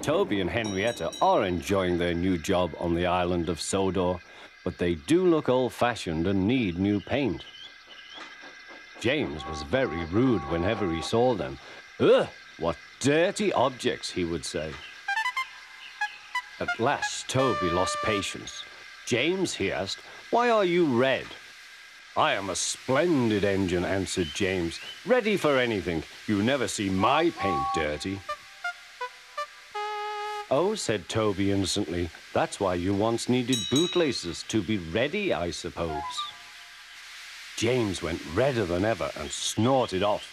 Toby and Henrietta are enjoying their new job on the island of Sodor, but they do look old-fashioned and need new paint. James was very rude whenever he saw them. Ugh, what dirty objects, he would say. At last, Toby lost patience. James, he asked, why are you red? I am a splendid engine, answered James. Ready for anything. You never see my paint dirty. Oh, said Toby innocently, that's why you once needed bootlaces, to be ready, I suppose. James went redder than ever and snorted off.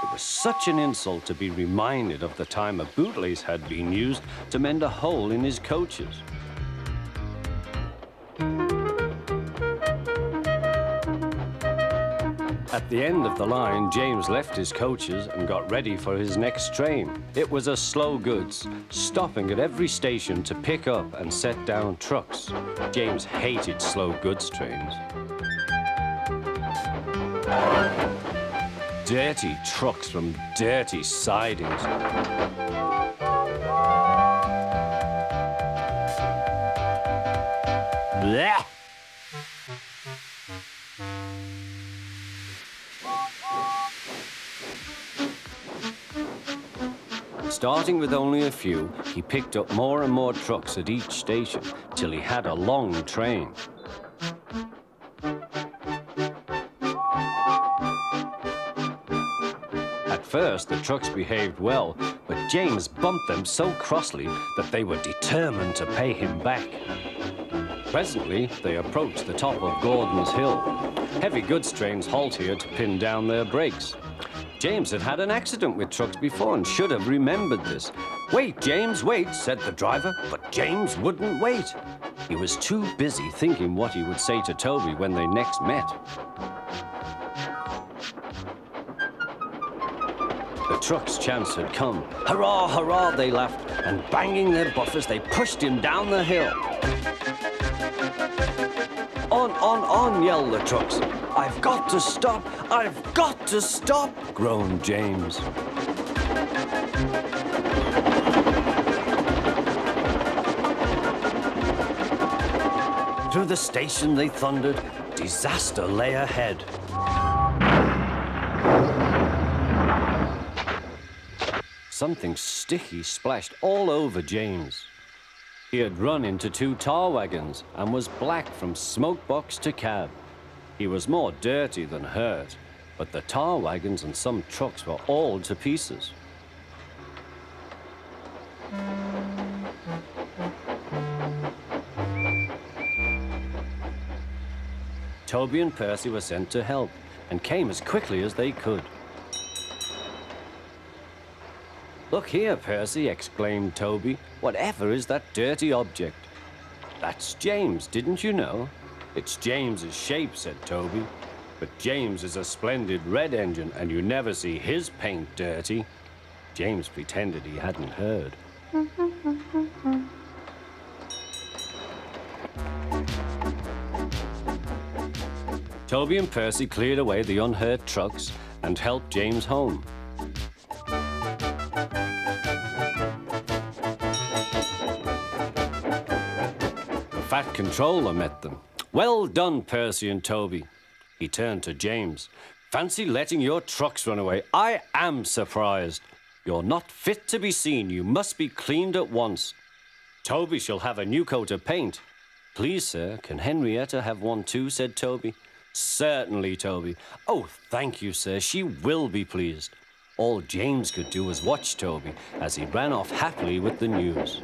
It was such an insult to be reminded of the time a bootlace had been used to mend a hole in his coaches. At the end of the line, James left his coaches and got ready for his next train. It was a slow goods, stopping at every station to pick up and set down trucks. James hated slow goods trains. Dirty trucks from dirty sidings. Blech! Starting with only a few, he picked up more and more trucks at each station till he had a long train. At first, the trucks behaved well, but James bumped them so crossly that they were determined to pay him back. Presently, they approached the top of Gordon's Hill. Heavy goods trains halt here to pin down their brakes. James had had an accident with trucks before and should have remembered this. Wait, James, wait, said the driver, but James wouldn't wait. He was too busy thinking what he would say to Toby when they next met. The truck's chance had come. Hurrah, hurrah, they laughed, and banging their buffers, they pushed him down the hill. On, yelled the trucks. I've got to stop, I've got to stop, groaned James. Through the station they thundered. Disaster lay ahead. Something sticky splashed all over James. He had run into 2 tar wagons and was black from smoke box to cab. He was more dirty than hurt, but the tar wagons and some trucks were all to pieces. Toby and Percy were sent to help and came as quickly as they could. Look here, Percy, exclaimed Toby. Whatever is that dirty object? That's James, didn't you know? It's James's shape, said Toby. But James is a splendid red engine, and you never see his paint dirty. James pretended he hadn't heard. Toby and Percy cleared away the unhurt trucks and helped James home. The fat controller met them. Well done, Percy and Toby. He turned to James. Fancy letting your trucks run away. I am surprised. You're not fit to be seen. You must be cleaned at once. Toby shall have a new coat of paint. Please, sir, can Henrietta have one too, said Toby. Certainly, Toby. Oh, thank you, sir. She will be pleased. All James could do was watch Toby as he ran off happily with the news.